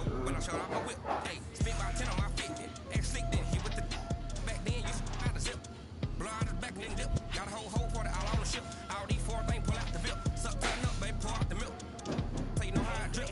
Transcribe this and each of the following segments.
When I shot out my whip, hey, spent about 10 on my 50. Act slick then, hit with the back then, you out the zip. Blow out his back and then dip. Got a whole for the all on the ship. All these four things, pull out the VIP. Suck, tighten up, baby, pour out the milk. So you know how I drip.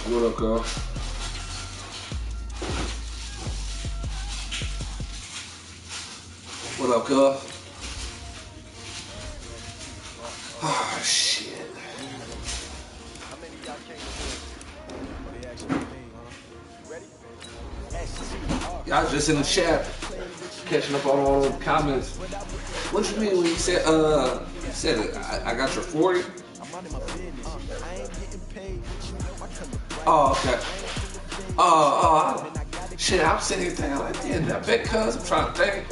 What up, girl? What up, girl? Oh, shit. Yeah, I was just in the chat, catching up on all the comments. What you mean when you said, I got your 40? Oh, okay. Shit, I'm sitting here thinking like, damn, that big cuz, I'm trying to think.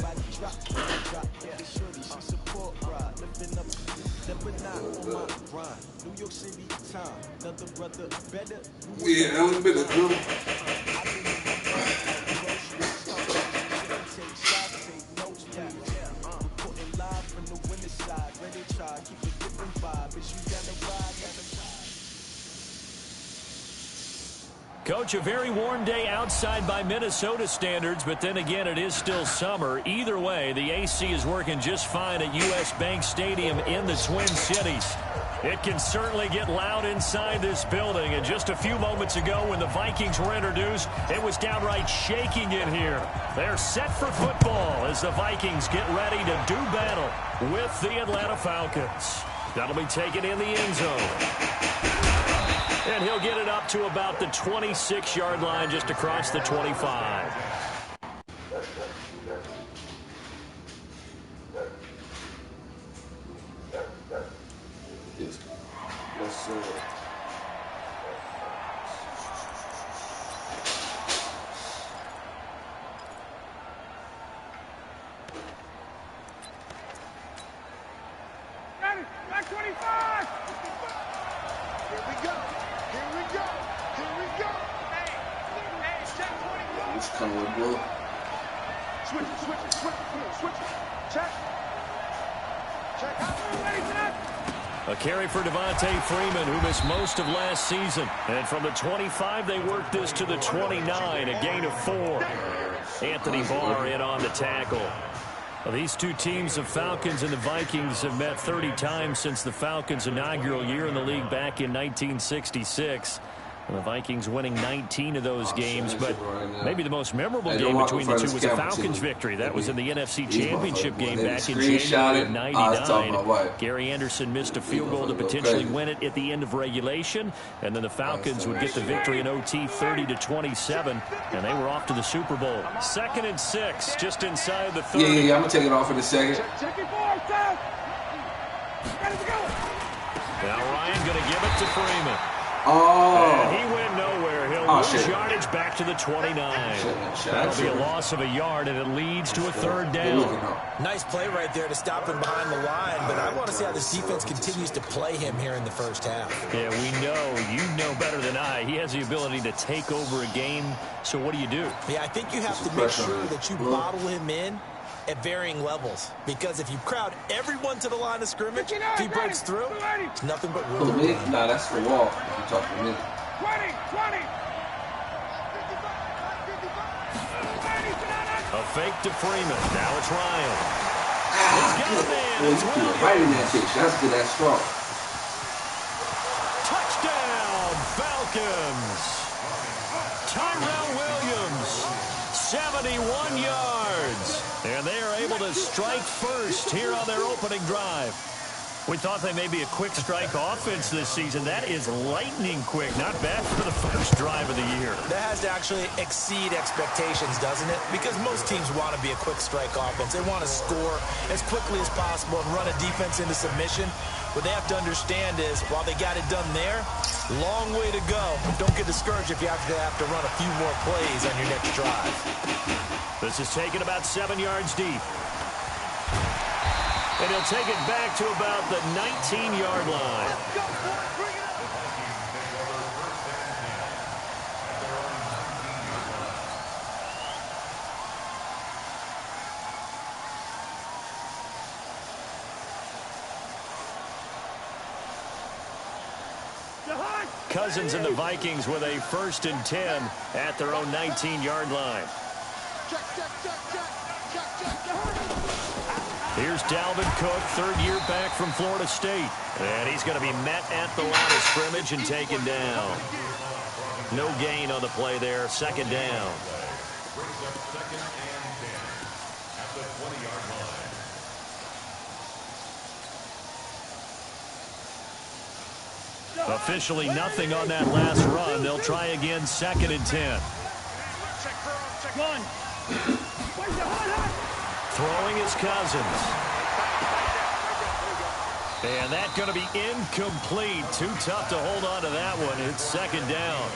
Yeah, that was a bit of good. Coach, a very warm day outside by Minnesota standards, but then again, it is still summer. Either way, the AC is working just fine at U.S. Bank Stadium in the Twin Cities. It can certainly get loud inside this building, and just a few moments ago when the Vikings were introduced, it was downright shaking in here. They're set for football as the Vikings get ready to do battle with the Atlanta Falcons. That'll be taken in the end zone. And he'll get it up to about the 26-yard line just across the 25. Yes, sir. Back 25! Here we go. Hey, check 24. What's coming with Will? Switch it. Check. A carry for Devontae Freeman, who missed most of last season. And from the 25, they worked this to the 29, a gain of 4. Anthony Barr in on the tackle. Well, these two teams, the Falcons and the Vikings, have met 30 times since the Falcons' inaugural year in the league back in 1966. And the Vikings winning 19 of those games, but maybe the most memorable game between the two was the Falcons' victory. That was in the NFC Championship game back in January of '99. Gary Anderson missed a field goal to potentially win it at the end of regulation, and then the Falcons would get the victory in OT 30-27, and they were off to the Super Bowl. 2nd and 6, just inside the 30. Yeah, I'm going to take it off in a second. Now Ryan going to give it to Freeman. Oh. And he went nowhere. He'll lose yardage back to the 29. That'll be a loss of a yard, and it leads to a 3rd down. Nice play right there to stop him behind the line, but I want to see how this defense continues to play him here in the first half. Yeah, we know. You know better than I. He has the ability to take over a game, so what do you do? Yeah, I think you have to make sure that you bottle him in at varying levels, because if you crowd everyone to the line of scrimmage, if he breaks through, it's nothing but room. Me? Nah, that's the wall. You're talking to me. 20! A fake to Freeman. Now it's Ryan. He's got a man. Right in that bitch. That's good. That's strong. Touchdown, Falcons. Tyrell Williams. 7 71 yards. And they are able to strike first here on their opening drive. We thought they may be a quick strike offense this season. That is lightning quick. Not bad for the first drive of the year. That has to actually exceed expectations, doesn't it? Because most teams want to be a quick strike offense. They want to score as quickly as possible and run a defense into submission. What they have to understand is, while they got it done there, long way to go. Don't get discouraged if you have to run a few more plays on your next drive. This is taken about 7 yards deep. And he'll take it back to about the 19-yard line. Cousins and the Vikings with a 1st and 10 at their own 19-yard line. Here's Dalvin Cook, 3rd year back from Florida State. And he's going to be met at the line of scrimmage and taken down. No gain on the play there, 2nd down. Officially nothing on that last run. They'll try again, 2nd and 10. Throwing is Cousins. And that's going to be incomplete. Too tough to hold on to that one. It's 2nd down.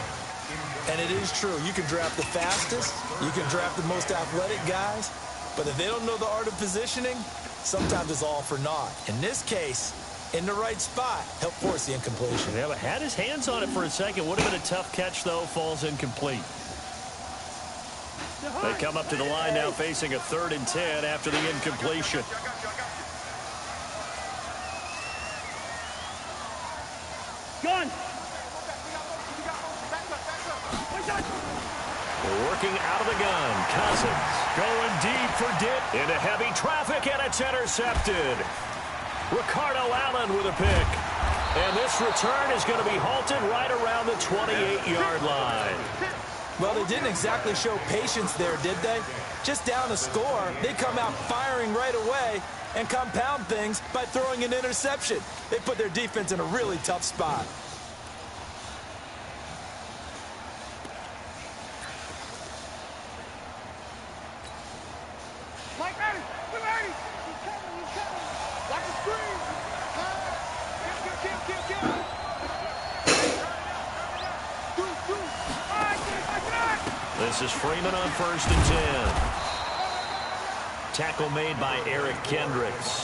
And it is true. You can draft the fastest. You can draft the most athletic guys. But if they don't know the art of positioning, sometimes it's all for naught. In this case, in the right spot, help force the incompletion. Yeah, but had his hands on it for a second. Would have been a tough catch, though. Falls incomplete. They come up to the line now facing a 3rd and 10 after the incompletion. Gun. Working out of the gun. Cousins going deep for Dick into heavy traffic, and it's intercepted. Ricardo Allen with a pick. And this return is going to be halted right around the 28-yard line. Well, they didn't exactly show patience there, did they? Just down a score, they come out firing right away and compound things by throwing an interception. They put their defense in a really tough spot. Mike Madden, we're ready. He's coming. Like a screen. Kill. This is Freeman on 1st and 10. Tackle made by Eric Kendricks.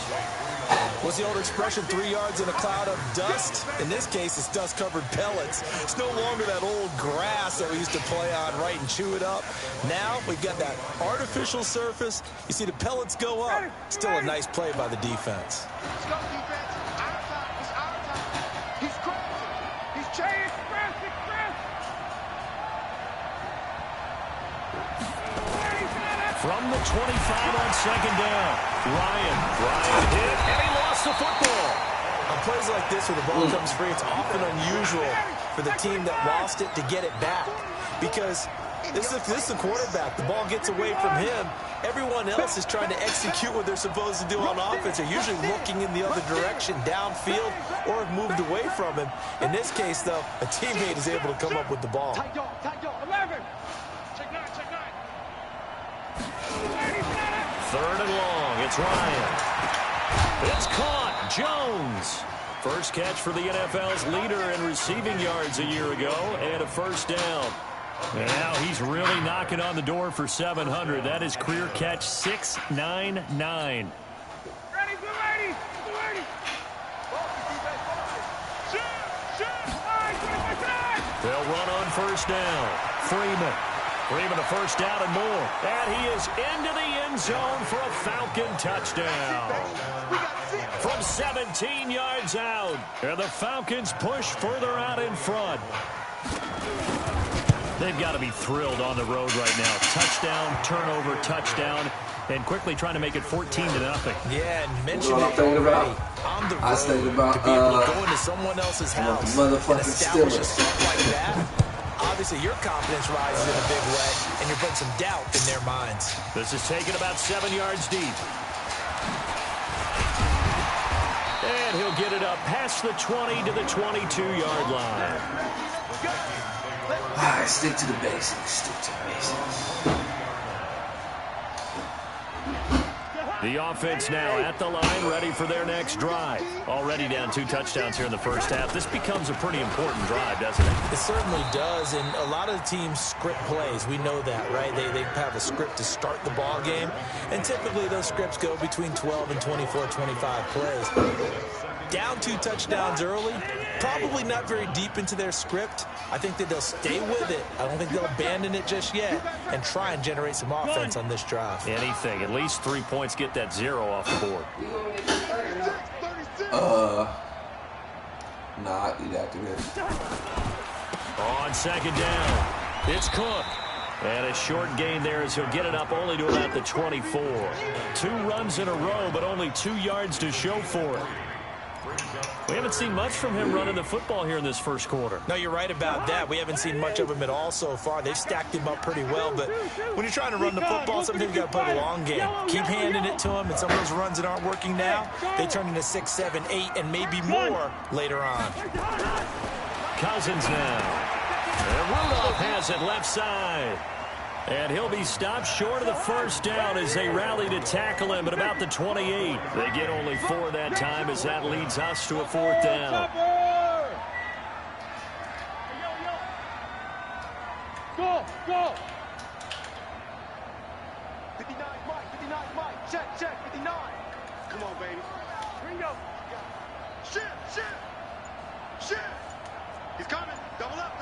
What's the old expression, 3 yards in a cloud of dust? In this case, it's dust-covered pellets. It's no longer that old grass that we used to play on, right, and chew it up. Now we've got that artificial surface. You see the pellets go up. Still a nice play by the defense. Let's go, defense. Our time. It's our time. He's crazy. He's changed. From the 25 on 2nd down. Ryan hit, and he lost the football. On plays like this where the ball comes free, it's often unusual for the team that lost it to get it back. Because this is the quarterback. The ball gets away from him. Everyone else is trying to execute what they're supposed to do on offense. They're usually looking in the other direction, downfield, or have moved away from him. In this case, though, a teammate is able to come up with the ball. Tight dog. 11. Check 9. 3rd and long. It's Ryan. It's caught. Jones. First catch for the NFL's leader in receiving yards a year ago, and a 1st down. And now he's really knocking on the door for 700. That is career catch 699. Ready. They'll run on 1st down. Freeman a 1st down and more. And he is into the end zone for a Falcon touchdown. From 17 yards out. And the Falcons push further out in front. They've got to be thrilled on the road right now. Touchdown, turnover, touchdown, and quickly trying to make it 14-0. Yeah, and mention You know what I'm thinking about? on the road I was thinking about to be able to go into someone else's house motherfucking and establish a Steelers. stuff like that. obviously your confidence rises in a big way, and you're putting some doubt in their minds. This is taken about 7 yards deep. And he'll get it up past the 20 to the 22-yard line. Stick to the basics. Stick to the basics. The offense now at the line, ready for their next drive. Already down 2 touchdowns here in the first half. This becomes a pretty important drive, doesn't it? It certainly does, and a lot of the teams script plays. We know that, right? They have a script to start the ball game, and typically those scripts go between 12 and 24, 25 plays. Down 2 touchdowns early, probably not very deep into their script. I think that they'll stay with it. I don't think they'll abandon it just yet and try and generate some offense on this drive. Anything. At least 3 points, get that 0 off the board. Nah, eat after this. On second down, it's Cook. And a short gain there as he'll get it up only to about the 24. 2 runs in a row, but only 2 yards to show for it. We haven't seen much from him running the football here in this first quarter. No, you're right about that. We haven't seen much of him at all so far. They've stacked him up pretty well, but when you're trying to run the football, sometimes you got to play the long game. Keep handing it to him, and some of those runs that aren't working now, they turn into 6, 7, 8, and maybe more later on. Cousins now. And Rudolph has it left side. And he'll be stopped short of the first down as they rally to tackle him at about the 28. They get only 4 that time as that leads us to a 4th down. Go, go. 59, Mike, 59, Mike. Check, 59. Come on, baby. Ringo. Shit. He's coming. Double up.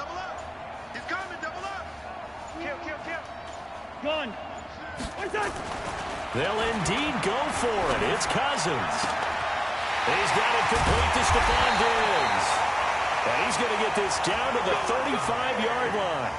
He's coming, double up. Kill. Gun. They'll indeed go for it. It's Cousins. He's got it complete to Stephon Diggs. And he's going to get this down to the 35-yard line.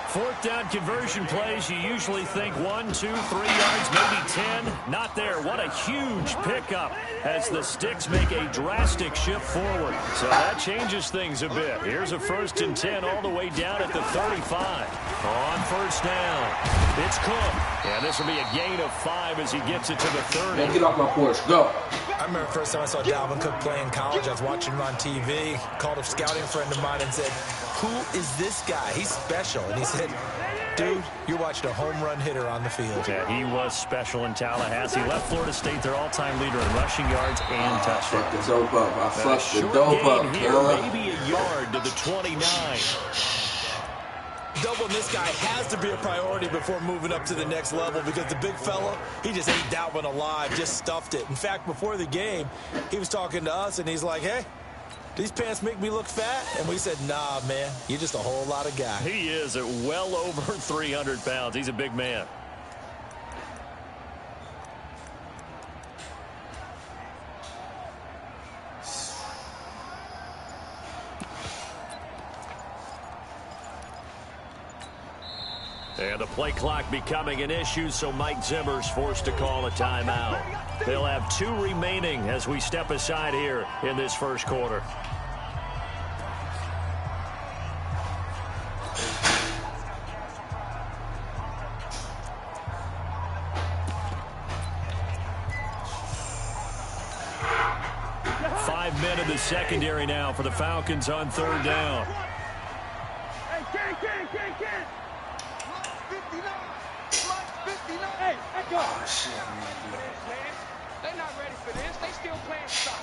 4th down conversion plays, you usually think 1, 2, 3 yards, maybe 10. Not there. What a huge pickup as the Sticks make a drastic shift forward. So that changes things a bit. Here's a 1st and 10 all the way down at the 35. On 1st down, it's Cook. And this will be a gain of 5 as he gets it to the 30. Man, get off my porch. Go. I remember the first time I saw Dalvin Cook play in college. I was watching him on TV, called a scouting friend of mine and said, "Who is this guy? He's special." And he said, "Dude, you're watching a home run hitter on the field." Yeah, he was special in Tallahassee. Left Florida State their all-time leader in rushing yards and touchdowns. Fuck the dope up. I fucked the dope up, here, girl. maybe a yard to the 29. Doubling this guy has to be a priority before moving up to the next level because the big fella, he just ate that one alive, just stuffed it. In fact, before the game, he was talking to us, and he's like, "Hey, these pants make me look fat?" And we said, "Nah, man, you're just a whole lot of guy." He is at well over 300 pounds. He's a big man. And the play clock becoming an issue, so Mike Zimmer's forced to call a timeout. They'll have 2 remaining as we step aside here in this first quarter. Five men in the secondary now for the Falcons on 3rd down. Hey, Ken. 59. Hey, go. Oh, shit, They're not ready for this. They still playing soccer.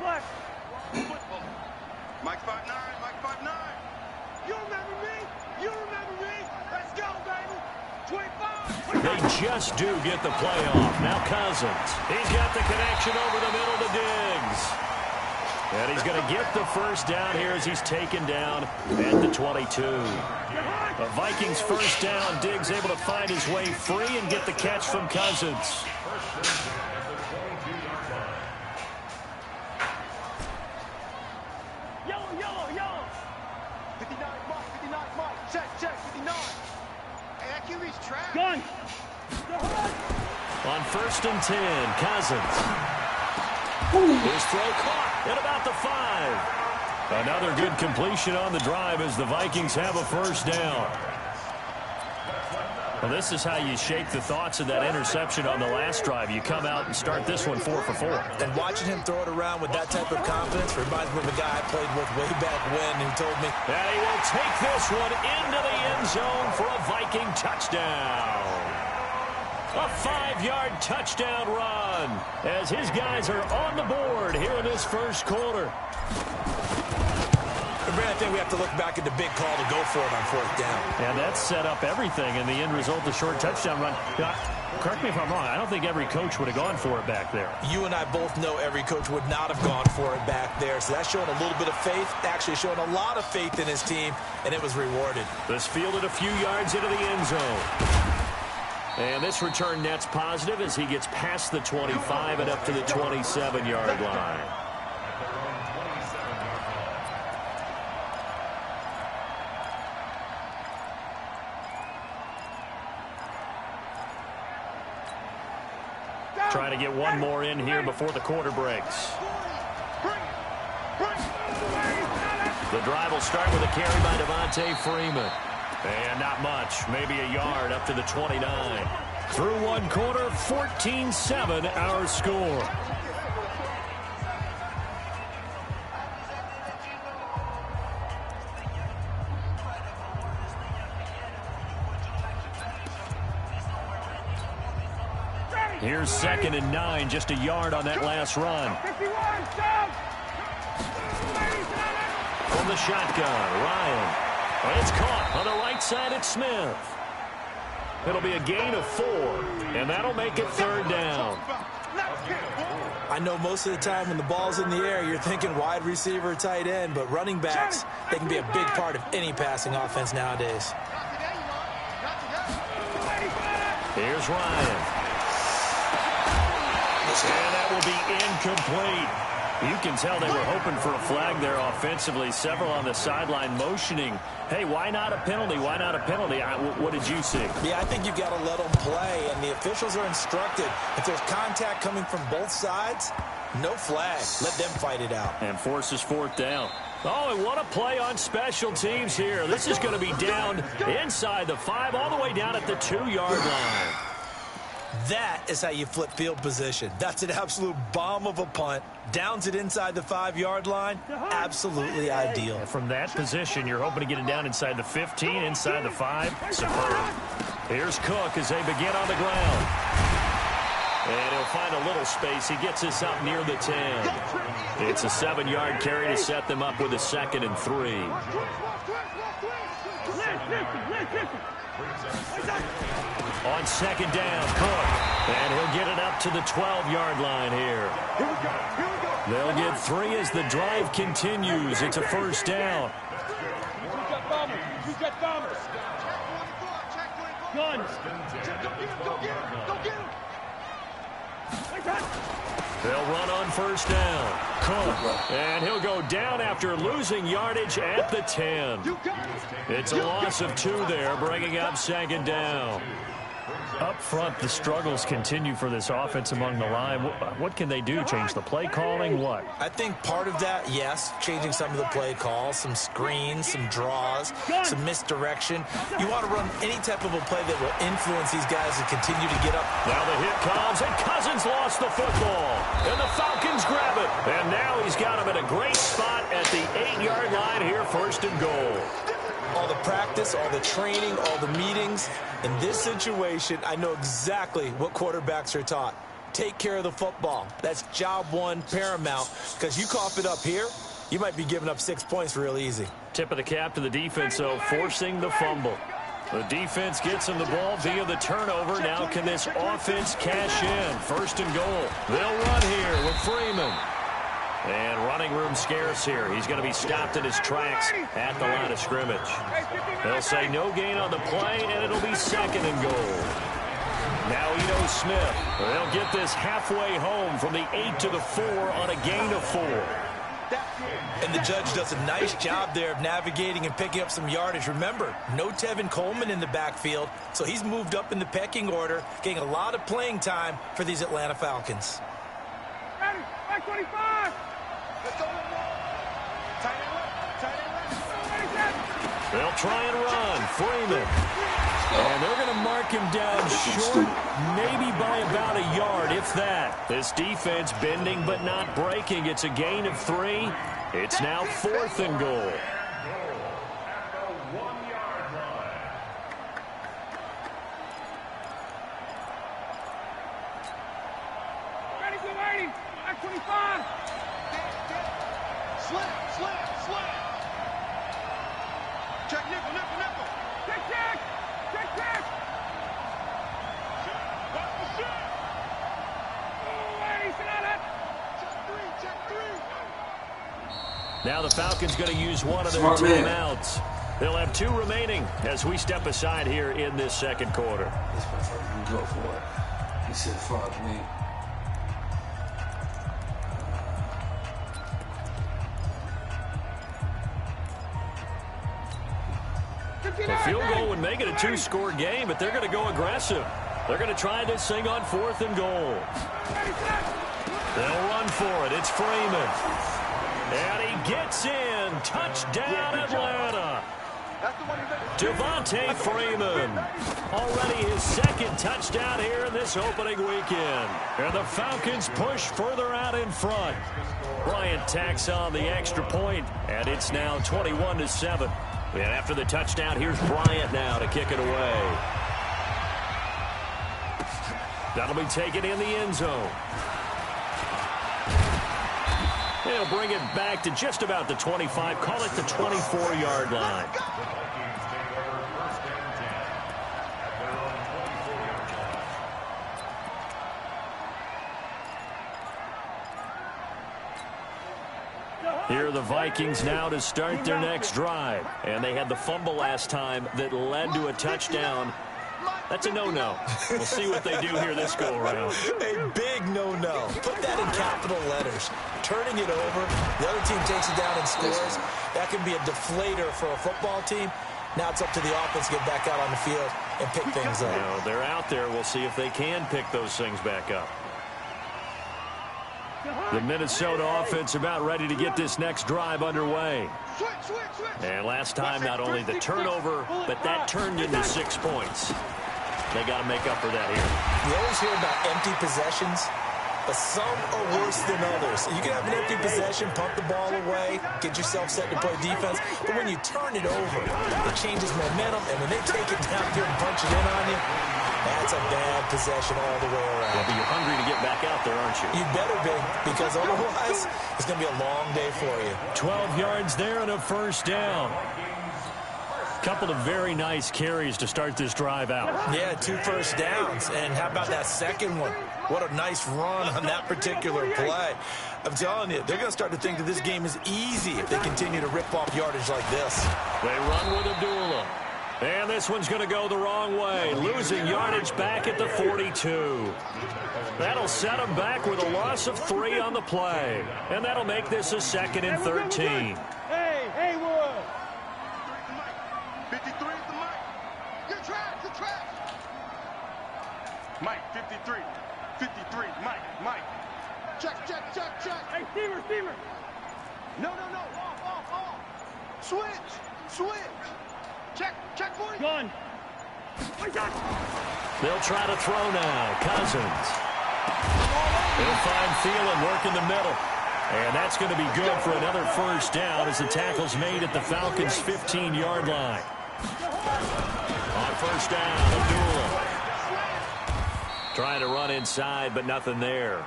Black. Football. Mike 5'9". You remember me? Let's go, baby. 25. They just do get the playoff. Now Cousins. He's got the connection over the middle to Diggs. And he's going to get the first down here as he's taken down at the 22. The Vikings first down. Diggs able to find his way free and get the catch from Cousins. Yellow. 59 Mike. Check, 59. Hey, that QB's trash. Gun. On 1st and 10, Cousins. His throw caught at about the 5. Another good completion on the drive as the Vikings have a first down. Well, this is how you shake the thoughts of that interception on the last drive. You come out and start this one 4 for 4. And watching him throw it around with that type of confidence reminds me of a guy I played with way back when who told me that he will take this one into the end zone for a Viking touchdown. A 5-yard touchdown run as his guys are on the board here in this first quarter. I think we have to look back at the big call to go for it on 4th down. And that set up everything in the end result, the short touchdown run. Correct me if I'm wrong. I don't think every coach would have gone for it back there. You and I both know every coach would not have gone for it back there. So that's showing a little bit of faith, actually showing a lot of faith in his team, and it was rewarded. This fielded a few yards into the end zone. And this return net's positive as he gets past the 25 and up to the 27-yard line. Trying to get one more in here before the quarter breaks. The drive will start with a carry by Devontae Freeman. And not much, maybe a yard up to the 29. Through one quarter, 14-7 our score. Here's 2nd and 9, just a yard on that last run. From the shotgun, Ryan. And it's caught on the right side at Smith. It'll be a gain of 4, and that'll make it 3rd down. I know most of the time when the ball's in the air, you're thinking wide receiver, tight end, but running backs, they can be a big part of any passing offense nowadays. Here's Ryan. And that will be incomplete. You can tell they were hoping for a flag there offensively. Several on the sideline motioning, hey, why not a penalty? Why not a penalty? What did you see? Yeah, I think you've got to let them play, and the officials are instructed. If there's contact coming from both sides, no flag. Let them fight it out. And forces 4th down. Oh, and what a play on special teams here. This is going to be down inside the 5, all the way down at the 2-yard line. That is how you flip field position. That's an absolute bomb of a punt. Downs it inside the 5-yard line. Absolutely ideal. From that position, you're hoping to get it down inside the 15, inside the 5. Superb. Here's Cook as they begin on the ground. And he'll find a little space. He gets us up near the 10. It's a 7-yard carry to set them up with a 2nd and 3. On 2nd down, Cook. And he'll get it up to the 12-yard line here. They'll get 3 as the drive continues. It's a first down. Guns. They'll run on first down. Cook. And he'll go down after losing yardage at the 10. It's a loss of 2 there, bringing up 2nd down. Up front, the struggles continue for this offense among the line. What can they do? Change the play calling? What? I think part of that, yes, changing some of the play calls, some screens, some draws, some misdirection. You want to run any type of a play that will influence these guys to continue to get up. Now the hit comes, and Cousins lost the football. And the Falcons grab it. And now he's got him in a great spot at the 8-yard line here, 1st and goal. All the practice, all the training, all the meetings. In this situation, I know exactly what quarterbacks are taught. Take care of the football. That's job 1 paramount, because you cough it up here, you might be giving up 6 points real easy. Tip of the cap to the defense, though, forcing the fumble. The defense gets him the ball via the turnover. Now can this offense cash in? 1st and goal. They'll run here with Freeman. And running room scarce here. He's going to be stopped in his tracks at the line of scrimmage. They'll say no gain on the play, and it'll be 2nd and goal. Now Ito Smith. They'll get this halfway home from the 8 to the 4 on a gain of 4. And the judge does a nice job there of navigating and picking up some yardage. Remember, no Tevin Coleman in the backfield, so he's moved up in the pecking order, getting a lot of playing time for these Atlanta Falcons. Ready, back 25. Let's go. Tight end. They'll try and run. Freeman. And they're going to mark him down short, maybe by about a yard, if that. This defense bending but not breaking. It's a gain of 3. It's now 4th and goal. Ready, go, 80. 25. Slam. Check, nickel. Check. Now the Falcons going to use one of their timeouts. They'll have 2 remaining as we step aside here in this second quarter. This motherfucker can go for it. He said, fuck me. A field goal would make it a 2-score game, but they're going to go aggressive. They're going to try this thing on 4th and goal. They'll run for it. It's Freeman. And he gets in. Touchdown, Atlanta. Devontae Freeman. Already his 2nd touchdown here in this opening weekend. And the Falcons push further out in front. Bryant tacks on the extra point, and it's now 21-7. And after the touchdown, here's Bryant now to kick it away. That'll be taken in the end zone. They'll bring it back to just about the 25. Call it the 24-yard line. Here are the Vikings now to start their next drive. And they had the fumble last time that led to a touchdown. That's a no-no. We'll see what they do here this go-around. A big no-no. Put that in capital letters. Turning it over, the other team takes it down and scores. That can be a deflator for a football team. Now it's up to the offense to get back out on the field and pick things up. Now, they're out there. We'll see if they can pick those things back up. The Minnesota offense about ready to get this next drive underway. And last time, not only the turnover, but that turned into 6 points. They got to make up for that here. You always hear about empty possessions, but some are worse than others. You can have an empty possession, pump the ball away, get yourself set to play defense, but when you turn it over, it changes momentum, and when they take it down here and punch it in on you, that's a bad possession all the way around. Yeah, but you're hungry to get back out there, aren't you? You better be, because otherwise it's going to be a long day for you. 12 yards there and a first down. Couple of very nice carries to start this drive out. Yeah, 2 first downs. And how about that second one? What a nice run on that particular play. I'm telling you, they're going to start to think that this game is easy if they continue to rip off yardage like this. They run with Abdullah. And this one's going to go the wrong way. Losing yardage back at the 42. That'll set them back with a loss of 3 on the play. And that'll make this a 2nd and 13. Hey, Haywood. 53 is the mic. You're trash. Mike, 53. 53, Mike. Check. Hey, Steamer. No. Off. Switch. Check, boy. Gun. They'll try to throw now. Cousins. They'll find Thielen working the middle. And that's going to be good for another first down as the tackle's made at the Falcons' 15-yard line. On first down, Abdullah. Trying to run inside, but nothing there.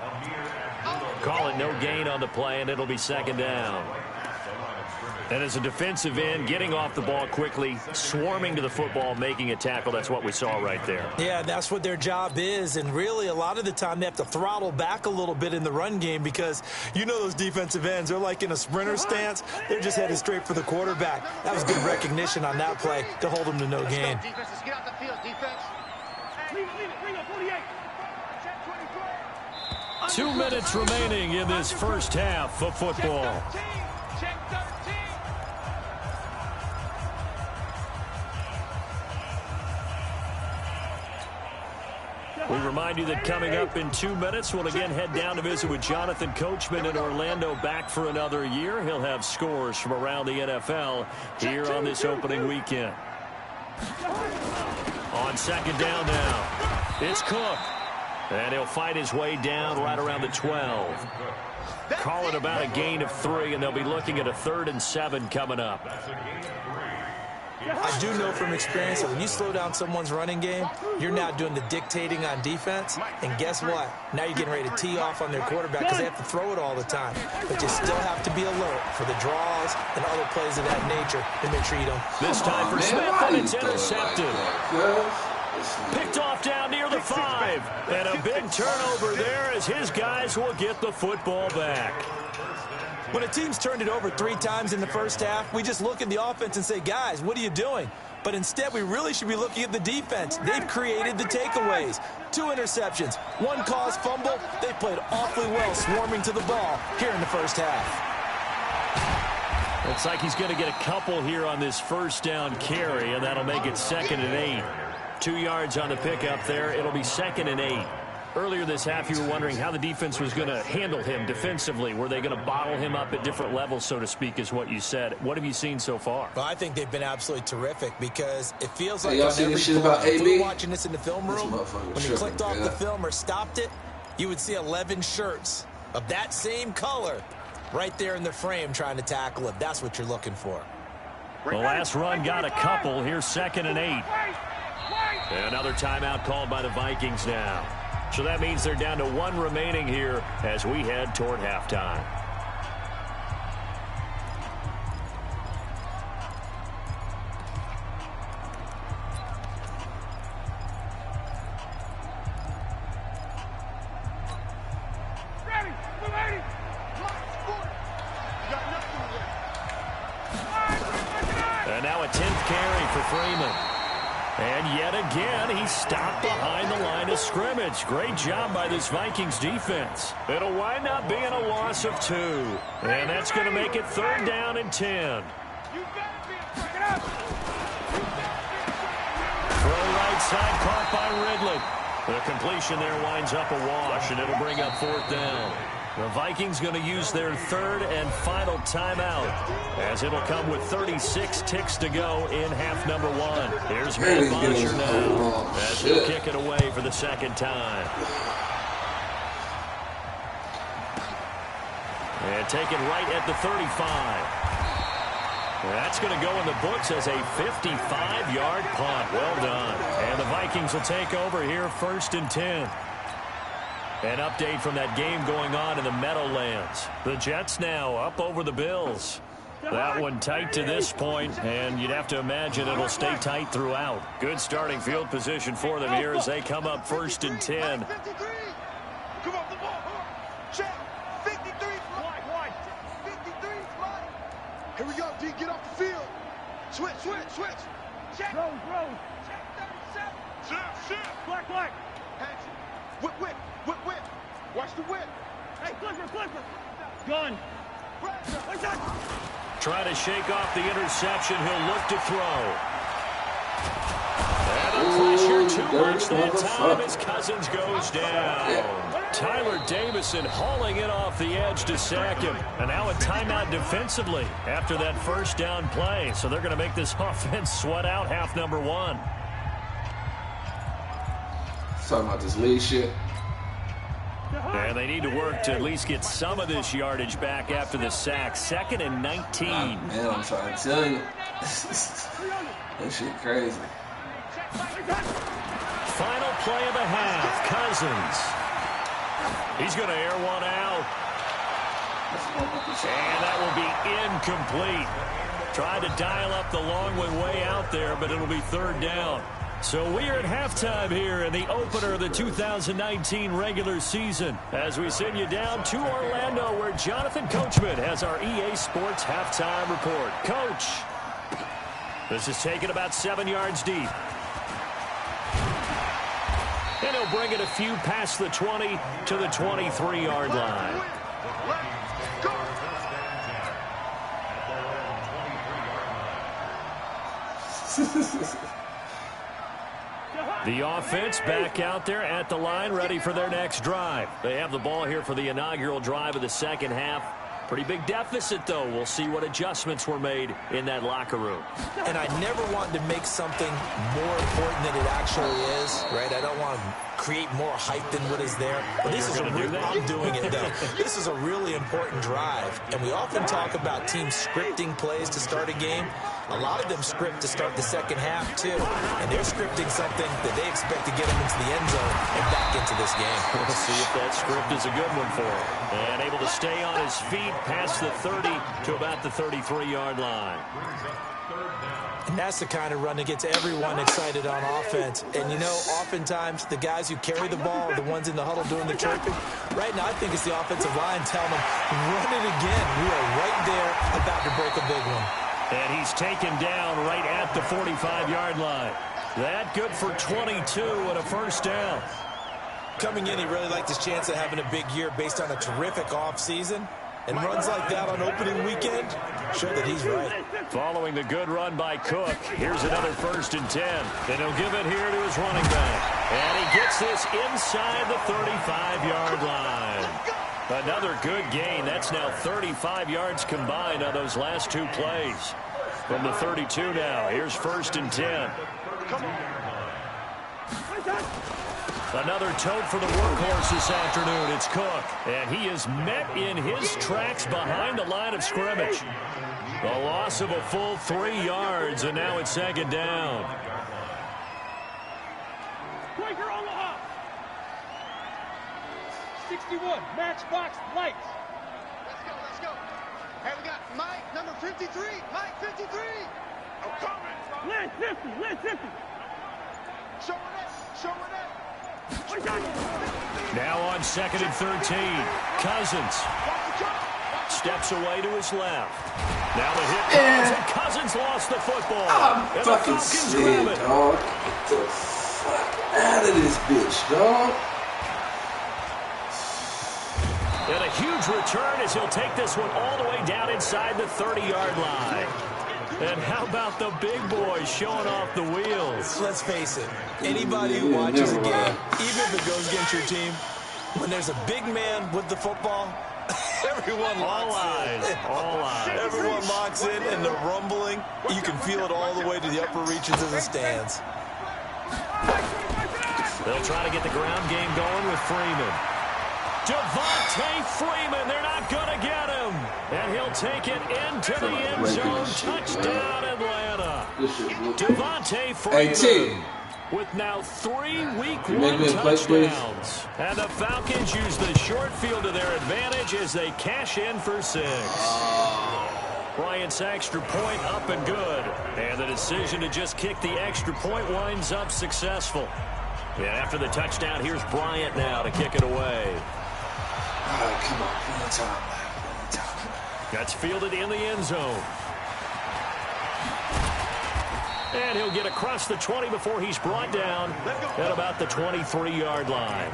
Call it no gain on the play, and it'll be 2nd down. And as a defensive end, getting off the ball quickly, swarming to the football, making a tackle, that's what we saw right there. Yeah, that's what their job is. And really, a lot of the time, they have to throttle back a little bit in the run game because you know those defensive ends, they're like in a sprinter stance. They're just headed straight for the quarterback. That was good recognition on that play to hold them to no gain. Defense, get out the field, defense. Leave it, bring up 48. Check 24. 2 minutes remaining in this first half of football. Check 13. We remind you that coming up in 2 minutes, we'll again head down to visit with Jonathan Coachman in Orlando, back for another year. He'll have scores from around the NFL here on this opening weekend. On second down now, it's Cook. And he'll fight his way down right around the 12. Call it about a gain of 3, and they'll be looking at a 3rd and 7 coming up. I do know from experience that when you slow down someone's running game, you're now doing the dictating on defense. And guess what? Now you're getting ready to tee off on their quarterback because they have to throw it all the time. But you still have to be alert for the draws and other plays of that nature to make sure you don't. This time for Smith, and it's intercepted. Picked off down near the 5. And a big turnover there as his guys will get the football back. When a team's turned it over 3 times in the first half, we just look at the offense and say, guys, what are you doing? But instead, we really should be looking at the defense. They've created the takeaways. 2 interceptions, 1 caused fumble. They played awfully well swarming to the ball here in the first half. Looks like he's going to get a couple here on this first down carry, and that'll make it 2nd and 8. 2 yards on the pickup there. It'll be 2nd and 8. Earlier this half, you were wondering how the defense was going to handle him defensively. Were they going to bottle him up at different levels, so to speak, is what you said. What have you seen so far? Well, I think they've been absolutely terrific because it feels like y'all seen this shit about AB? If we were watching this in the film room, when you clicked off the film or stopped it, you would see 11 shirts of that same color right there in the frame trying to tackle it. That's what you're looking for. The last run got a couple. Here's 2nd and 8. Another timeout called by the Vikings now. So that means they're down to 1 remaining here as we head toward halftime. Ready, ready. And now a 10th carry for Freeman. And yet again, he stopped behind the line of scrimmage. Great job by this Vikings defense. It'll wind up being a loss of 2. And that's going to make it 3rd down and 10. Throw right side caught by Ridley. The completion there winds up a wash, and it'll bring up 4th down. The Vikings going to use their 3rd and final timeout as it'll come with 36 ticks to go in half number 1. Here's Matt Bosher now as he'll kick it away for the 2nd time. And taken right at the 35. That's going to go in the books as a 55-yard punt. Well done. And the Vikings will take over here 1st and 10. An update from that game going on in the Meadowlands. The Jets now up over the Bills. That one tight to this point, and you'd have to imagine it'll stay tight throughout. Good starting field position for them here as they come up 1st and 10. Come on, the ball. Check. 53. Wide. 53. Here we go, D. Get off the field. Switch. Check. Rose. Check 37. Shift. Black. Action. Whip. Watch the whip. Hey, Clipper. Gun. Trying to shake off the interception. He'll look to throw. And the pressure too much that time as Cousins goes down. Tyler Davison hauling it off the edge to sack him. And now a timeout defensively after that first down play. So they're going to make this offense sweat out half number 1. Talking about this lead shit. And they need to work to at least get some of this yardage back after the sack. 2nd and 19. Man, I'm trying to tell you. That shit crazy. Final play of the half. Cousins. He's going to air one out. And that will be incomplete. Tried to dial up the long way out there, but it'll be 3rd down. So we are at halftime here in the opener of the 2019 regular season as we send you down to Orlando where Jonathan Coachman has our EA Sports halftime report. Coach, this is taken about 7 yards deep. And he'll bring it a few past the 20 to the 23-yard line. The offense back out there at the line, ready for their next drive. They have the ball here for the inaugural drive of the second half. Pretty big deficit, though. We'll see what adjustments were made in that locker room. And I never want to make something more important than it actually is, right? I don't want to create more hype than what is there. But this is I'm doing it, though. This is a really important drive. And we often talk about teams scripting plays to start a game. A lot of them script to start the second half, too. And they're scripting something that they expect to get them into the end zone and back into this game. We'll see if that script is a good one for him. And able to stay on his feet past the 30 to about the 33-yard line. And that's the kind of run that gets everyone excited on offense. And, you know, oftentimes the guys who carry the ball are the ones in the huddle doing the chirping. Right now, I think it's the offensive line telling them, run it again. We are right there about to break a big one. And he's taken down right at the 45-yard line. That good for 22 and a first down. Coming in, he really liked his chance of having a big year based on a terrific offseason. And runs like that on opening weekend show that he's right. Following the good run by Cook, here's another 1st and 10. And he'll give it here to his running back. And he gets this inside the 35-yard line. Another good gain. That's now 35 yards combined on those last two plays. From the 32 now, here's 1st and 10. Another tote for the workhorse this afternoon. It's Cook. And he is met in his tracks behind the line of scrimmage. A loss of a full 3 yards, and now it's 2nd down. Quaker Omaha. 61, matchbox lights. Let's go. Hey, we got Mike, number 53. Mike, 53. I'm coming. Lynn 50. Showing it. Now on 2nd and 13. Cousins steps away to his left. Now the hit comes, and Cousins lost the football. I'm fucking sick, dog. Get the fuck out of this bitch, dog. And a huge return as he'll take this one all the way down inside the 30-yard line. And how about the big boys showing off the wheels? Let's face it, anybody who watches a game, even if it goes against your team, when there's a big man with the football, everyone locks in. All eyes. Everyone locks in, and the rumbling, you can feel it all the way to the upper reaches of the stands. They'll try to get the ground game going with Freeman. Devontae Freeman, they're not going to get him. And he'll take it into the end zone. Touchdown, Atlanta. Devontae Freeman with now 3 week 1 touchdowns. And the Falcons use the short field to their advantage as they cash in for 6. Bryant's extra point up and good. And the decision to just kick the extra point winds up successful. And after the touchdown, here's Bryant now to kick it away. Come on, one time. That's fielded in the end zone. And he'll get across the 20 before he's brought down at about the 23-yard line.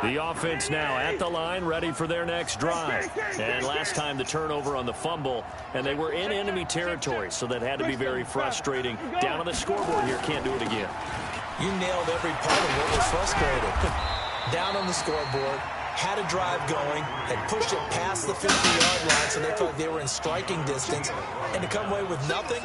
The offense now at the line, ready for their next drive. And last time the turnover on the fumble, and they were in enemy territory, so that had to be very frustrating. Down on the scoreboard here, can't do it again. You nailed every part of what was frustrating. Down on the scoreboard, had a drive going, had pushed it past the 50-yard line, so they felt they were in striking distance, and to come away with nothing,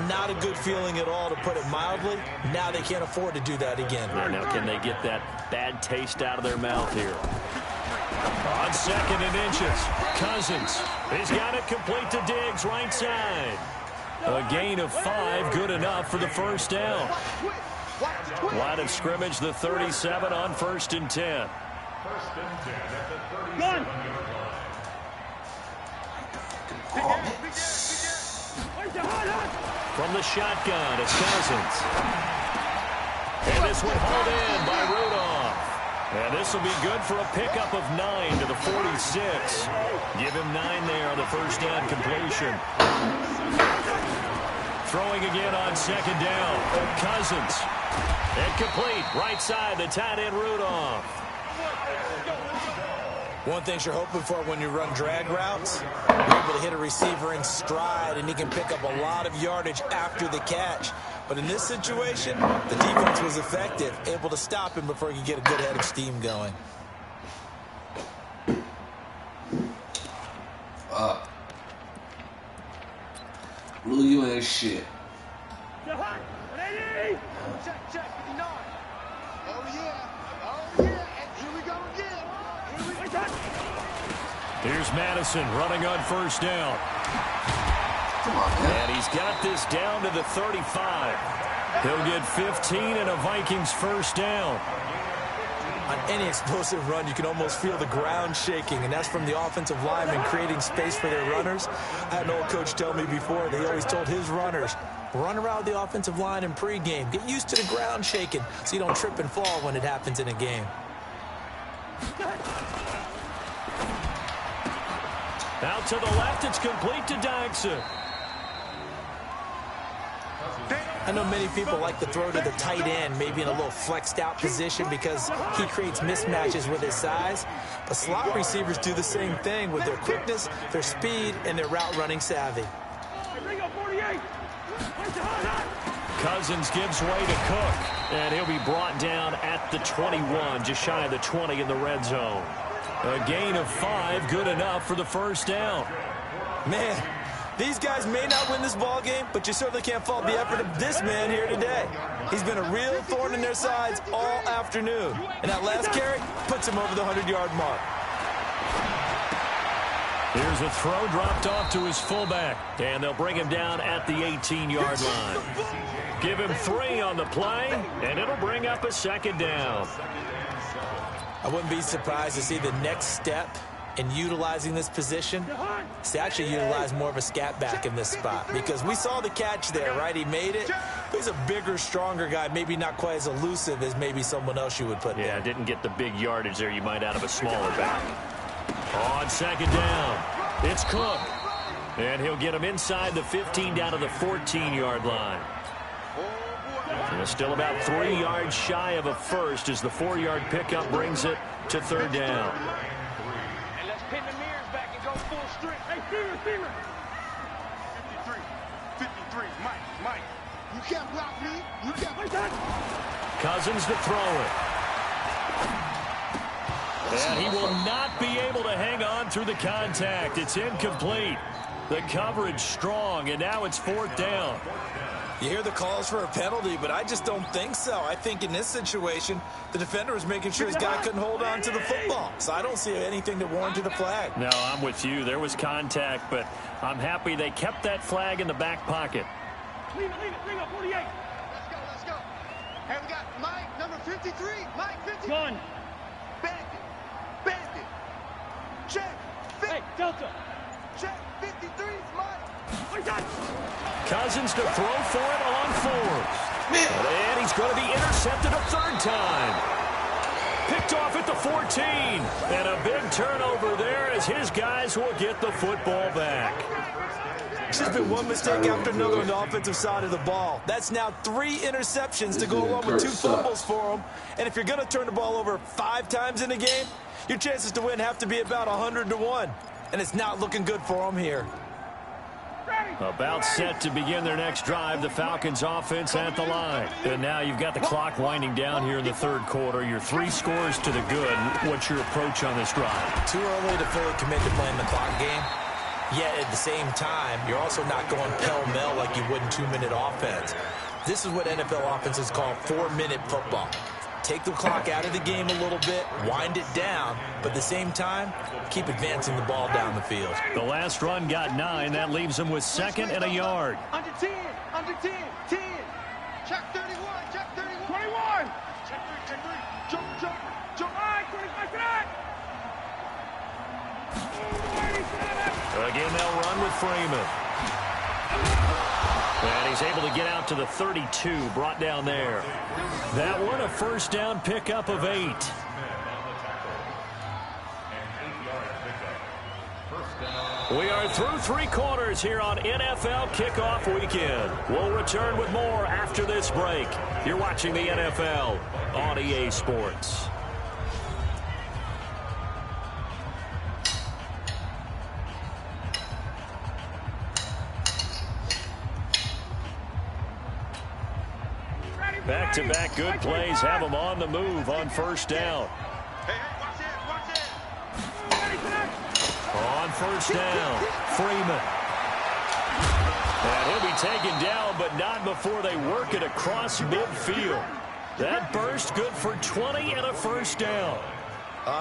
not a good feeling at all, to put it mildly. Now they can't afford to do that again. Yeah, now can they get that bad taste out of their mouth here? On 2nd and inches, Cousins. He's got it complete to Diggs, right side. A gain of 5, good enough for the first down. Line of scrimmage, the 37 on 1st and 10. Gun. From the shotgun, it's Cousins. And this one hauled in by Rudolph. And this will be good for a pickup of 9 to the 46. Give him 9 there on the first down completion. Throwing again on second down. Cousins. Incomplete. Right side, the tight end Rudolph. One thing you're hoping for when you run drag routes, you're able to hit a receiver in stride, and he can pick up a lot of yardage after the catch. But in this situation, the defense was effective, able to stop him before he could get a good head of steam going. Blue, you ain't shit. Check, 59. Oh, yeah. Oh, yeah. And here we go again. Here's Madison running on first down. Come on, man. And he's got this down to the 35. He'll get 15 and a Vikings first down. On any explosive run, you can almost feel the ground shaking, and that's from the offensive linemen creating space for their runners. I had an old coach tell me before, they always told his runners, run around the offensive line in pregame. Get used to the ground shaking so you don't trip and fall when it happens in a game. Out to the left, it's complete to Dykson. I know many people like to throw to the tight end, maybe in a little flexed out position because he creates mismatches with his size. But slot receivers do the same thing with their quickness, their speed, and their route running savvy. Cousins gives way to Cook, and he'll be brought down at the 21, just shy of the 20 in the red zone. A gain of 5, good enough for the first down. Man, these guys may not win this ball game, but you certainly can't fault the effort of this man here today. He's been a real thorn in their sides all afternoon, and that last carry puts him over the 100-yard mark. Here's a throw dropped off to his fullback, and they'll bring him down at the 18-yard line. Give him 3 on the play, and it'll bring up a second down. I wouldn't be surprised to see the next step in utilizing this position is to actually utilize more of a scat back in this spot, because we saw the catch there, right? He made it. He's a bigger, stronger guy, maybe not quite as elusive as maybe someone else you would put there. Yeah, didn't get the big yardage there you might out of a smaller back. On second down, it's Cook. And he'll get him inside the 15 down to the 14-yard line. And still about 3 yards shy of a first as the 4-yard pickup brings it to third down. And let's pin the mirrors back and go full strength. Hey, Steamer. 53, Mike. You can't block me. You can't. Cousins to throw it. And he will not be able to hang on through the contact. It's incomplete. The coverage strong, and now it's 4th down. You hear the calls for a penalty, but I just don't think so. I think in this situation, the defender was making sure his guy couldn't hold on to the football. So I don't see anything that warranted a flag. No, I'm with you. There was contact, but I'm happy they kept that flag in the back pocket. Leave it. Bring up 48. Let's go. Hey, we got Mike, number 53. Mike, 53. Gun. Bandit. Check. Hey, Delta. Check. 53, Mike. Cousins to throw for it on 4th. And he's going to be intercepted a 3rd time. Picked off at the 14. And a big turnover there as his guys will get the football back. It's just been one mistake after another on the offensive side of the ball. That's now 3 interceptions to go along with 2 fumbles for him. And if you're going to turn the ball over 5 times in a game, your chances to win have to be about 100 to 1. And it's not looking good for him here. About set to begin their next drive, the Falcons offense at the line. And now you've got the clock winding down here in the 3rd quarter. You're 3 scores to the good. What's your approach on this drive? Too early to fully commit to playing the clock game. Yet at the same time, you're also not going pell-mell like you would in 2-minute offense. This is what NFL offenses call 4-minute football. Take the clock out of the game a little bit, wind it down, but at the same time, keep advancing the ball down the field. The last run got 9. That leaves him with 2nd and a yard. Under 10. 10. Check 31. 21. Check 3. Jump. All right, 25 tonight. Again, they'll run with Freeman. And he's able to get out to the 32, brought down there. That one, a first down pickup of 8. We are through 3 quarters here on NFL Kickoff Weekend. We'll return with more after this break. You're watching the NFL on EA Sports. Back-to-back good plays have them on the move on first down. On first down, Freeman. And he'll be taken down, but not before they work it across midfield. That burst good for 20 and a first down.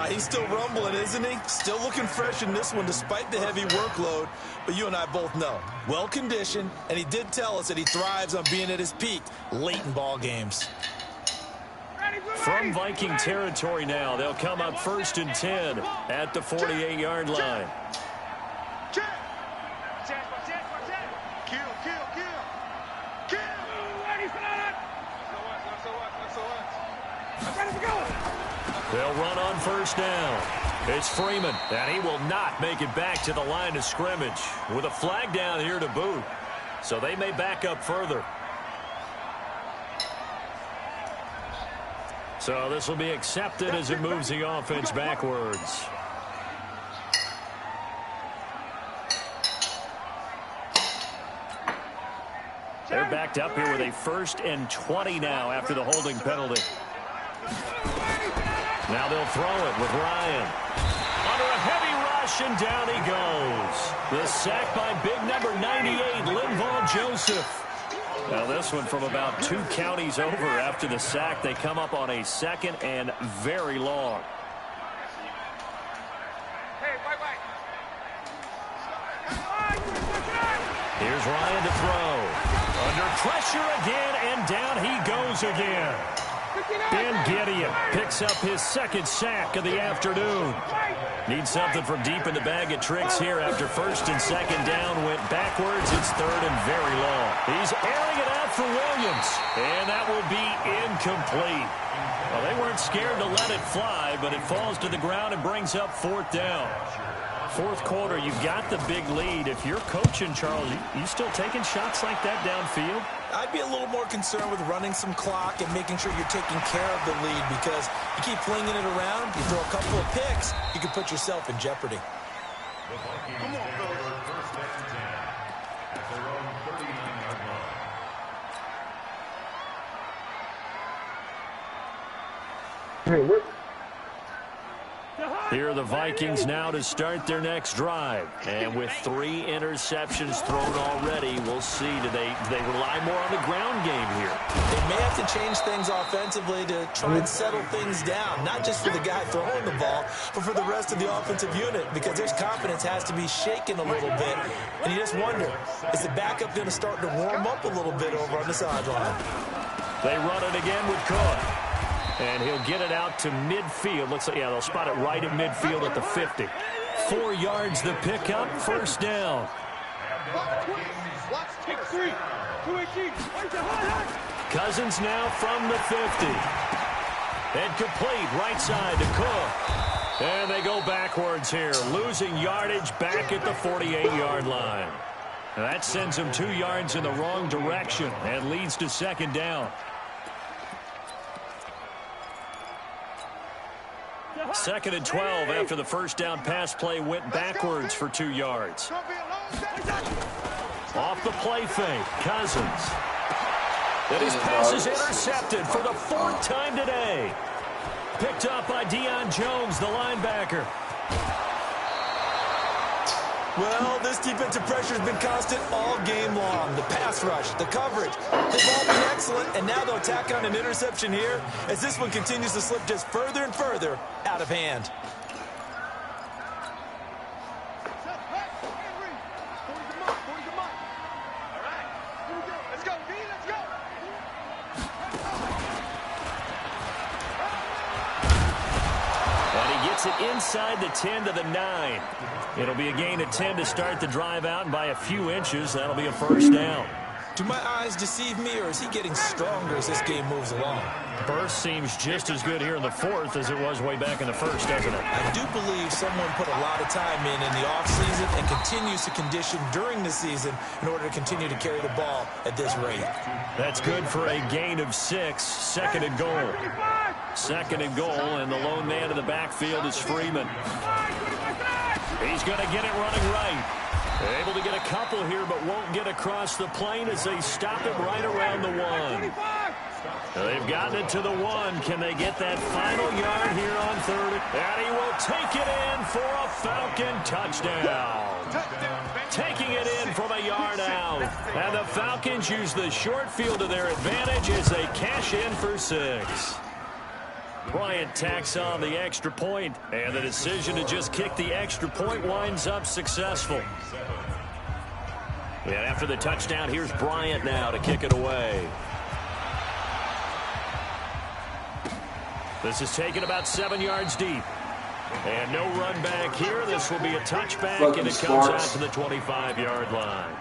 He's still rumbling, isn't he? Still looking fresh in this one despite the heavy workload. But you and I both know, well-conditioned, and he did tell us that he thrives on being at his peak late in ball games. From Viking territory now, they'll come up 1st and 10 at the 48-yard line. They'll run on first down. It's Freeman, and he will not make it back to the line of scrimmage with a flag down here to boot. So they may back up further. So this will be accepted as it moves the offense backwards. They're backed up here with a 1st and 20 now after the holding penalty. Now they'll throw it with Ryan. Under a heavy rush, and down he goes. The sack by big number 98, Linval Joseph. Now this one from about 2 counties over after the sack. They come up on a 2nd and very long. Here's Ryan to throw. Under pressure again, and down he goes again. Ben Gideon picks up his 2nd sack of the afternoon. Needs something from deep in the bag of tricks here after 1st and 2nd down. Went backwards. It's 3rd and very long. He's airing it out for Williams. And that will be incomplete. Well, they weren't scared to let it fly, but it falls to the ground and brings up 4th down. 4th quarter, you've got the big lead. If you're coaching, Charles, you still taking shots like that downfield? I'd be a little more concerned with running some clock and making sure you're taking care of the lead, because you keep flinging it around, you throw a couple of picks, you can put yourself in jeopardy. Come on, fellas. Here are the Vikings now to start their next drive. And with 3 interceptions thrown already, we'll see. Do they rely more on the ground game here? They may have to change things offensively to try and settle things down, not just for the guy throwing the ball, but for the rest of the offensive unit, because their confidence has to be shaken a little bit. And you just wonder, is the backup going to start to warm up a little bit over on the sideline? They run it again with Cook. And he'll get it out to midfield. Looks like, yeah, they'll spot it right at midfield at the 50. 4 yards the pickup, 1st down. Cousins now from the 50. And complete, right side to Cook. And they go backwards here, losing yardage back at the 48-yard line. And that sends them 2 yards in the wrong direction and leads to 2nd down. 2nd and 12 after the 1st down pass play went backwards for 2 yards. Off the play fake, Cousins. And his pass is intercepted for the 4th time today. Picked up by Deion Jones, the linebacker. Well, this defensive pressure has been constant all game long. The pass rush, the coverage, they've all been excellent, and now they'll tack on an interception here as this one continues to slip just further and further out of hand. It inside the 10 to the 9. It'll be a gain of 10 to start the drive out, and by a few inches, that'll be a 1st down. Do my eyes deceive me, or is he getting stronger as this game moves along? Burst seems just as good here in the fourth as it was way back in the first, doesn't it? I do believe someone put a lot of time in the offseason and continues to condition during the season in order to continue to carry the ball at this rate. That's good for a gain of 6, second and goal. Second and goal, and the lone man in the backfield is Freeman. He's going to get it running right. Able to get a couple here, but won't get across the plane as they stop him right around the 1. They've gotten it to the 1. Can they get that final yard here on third? And he will take it in for a Falcon touchdown. Taking it in from a yard out. And the Falcons use the short field to their advantage as they cash in for 6. Bryant tacks on the extra point, and the decision to just kick the extra point winds up successful. And after the touchdown, here's Bryant now to kick it away. This is taken about 7 yards deep. And no run back here. This will be a touchback, and it comes out to the 25-yard line.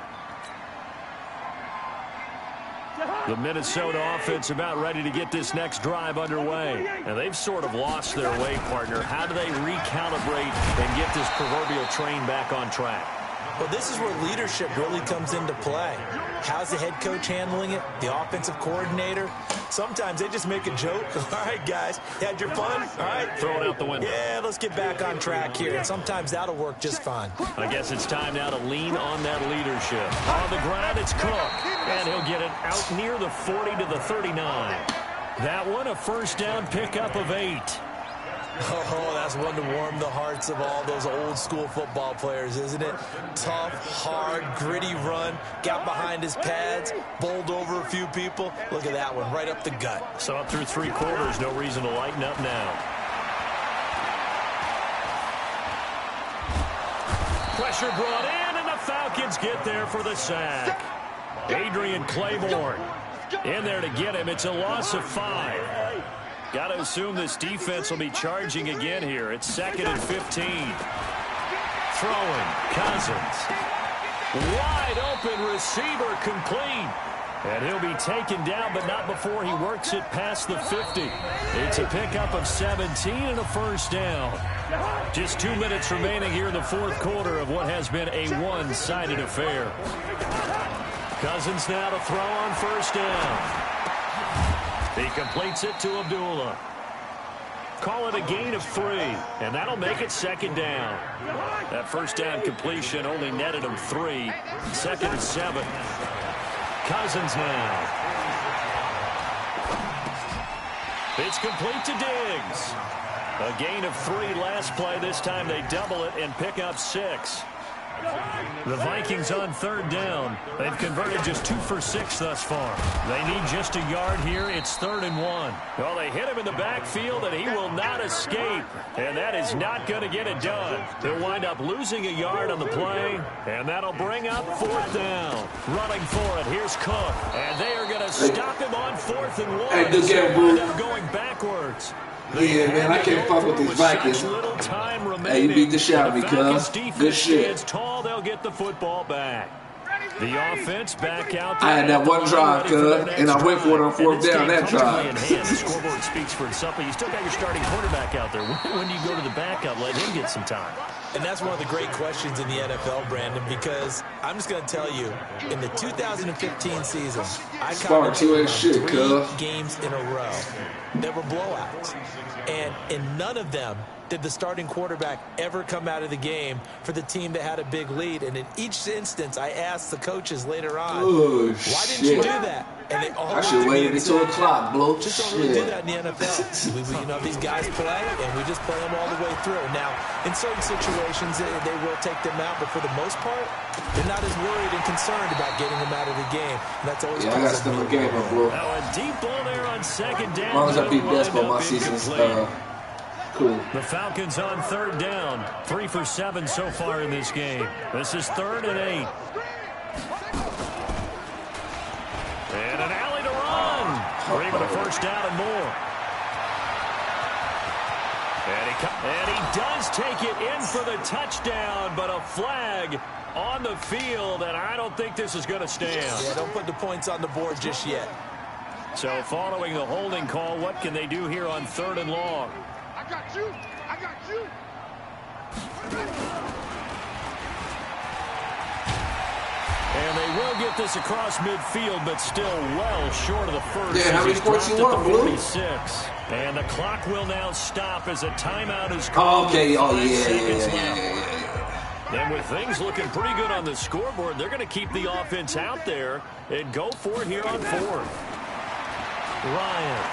The Minnesota offense about ready to get this next drive underway. And they've sort of lost their way, partner. How do they recalibrate and get this proverbial train back on track? Well, this is where leadership really comes into play. How's the head coach handling it? The offensive coordinator? Sometimes they just make a joke. All right, guys, had your fun? All right. Throw it out the window. Yeah, let's get back on track here. And sometimes that'll work just fine. I guess it's time now to lean on that leadership. On the ground, it's Cook. And he'll get it out near the 40 to the 39. That one, a first down pickup of 8. Oh, that's one to warm the hearts of all those old-school football players, isn't it? Tough, hard, gritty run, got behind his pads, bowled over a few people. Look at that one, right up the gut. So up through 3 quarters, no reason to lighten up now. Pressure brought in, and the Falcons get there for the sack. Adrian Claiborne in there to get him. It's a loss of 5. Got to assume this defense will be charging again here. It's 2nd and 15. Throwing, Cousins. Wide open receiver, complete. And he'll be taken down, but not before he works it past the 50. It's a pickup of 17 and a first down. Just 2 minutes remaining here in the fourth quarter of what has been a one-sided affair. Cousins now to throw on first down. He completes it to Abdullah. Call it a gain of 3, and that'll make it 2nd down. That first down completion only netted him 3. 2nd and 7. Cousins now. It's complete to Diggs. A gain of 3 last play. This time they double it and pick up 6. The Vikings on 3rd down. They've converted just 2 for 6 thus far. They need just a yard here. It's 3rd and 1. Well, they hit him in the backfield, and he will not escape. And that is not going to get it done. They'll wind up losing a yard on the play, and that'll bring up 4th down. Running for it. Here's Cook. And they are going to stop him on 4th and 1. Hey, good so game, they bro. wind up going backwards. Yeah, man, I can't fuck with these Vikings. Hey, you beat the shit out of me, cuz. Good shit. Tall, they'll get the football back. The offense back out there. I had that one drive, cuz, and I went for it on 4th down that drive. The scoreboard speaks for itself, but you still got your starting quarterback out there. When do you go to the backup, let him get some time? And that's one of the great questions in the NFL, Brandon, because I'm just going to tell you, in the 2015 season, I covered 3 games in a row that were blowouts. And in none of them did the starting quarterback ever come out of the game for the team that had a big lead. And in each instance, I asked the coaches later on, why didn't you do that? And they all I should wait until the clock, bro. Just don't really do that in the NFL. These guys play, and we just play them all the way through. Now, in certain situations, they will take them out, but for the most part, they're not as worried and concerned about getting them out of the game. And that's always I got to step the game up, bro. Now a deep ball there on 2nd down. As long as I beat baseball, my season's cool. The Falcons on 3rd down. 3 for 7 so far in this game. This is 3rd and 8. And an alley to run. Or even a first down and more. And he does take it in for the touchdown, but a flag on the field, and I don't think this is going to stand. Yeah, don't put the points on the board just yet. So following the holding call, what can they do here on 3rd and long? I got you. I got you. And they will get this across midfield, but still well short of the first. Yeah, how many points you want, Blue? 46. And the clock will now stop as a timeout is called. Oh, okay. Oh, yeah. And with things looking pretty good on the scoreboard, they're going to keep the offense out there and go for it here on 4th. Ryan.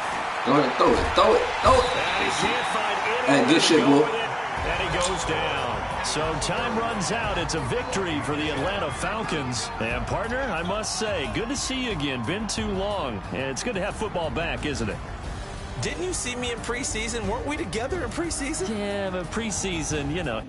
Go ahead, throw it. And he can't find anyone good shit, to go Blue. with it, and he goes down. So time runs out. It's a victory for the Atlanta Falcons. And, partner, I must say, good to see you again. Been too long. And it's good to have football back, isn't it? Didn't you see me in preseason? Weren't we together in preseason? Yeah, but preseason, you know.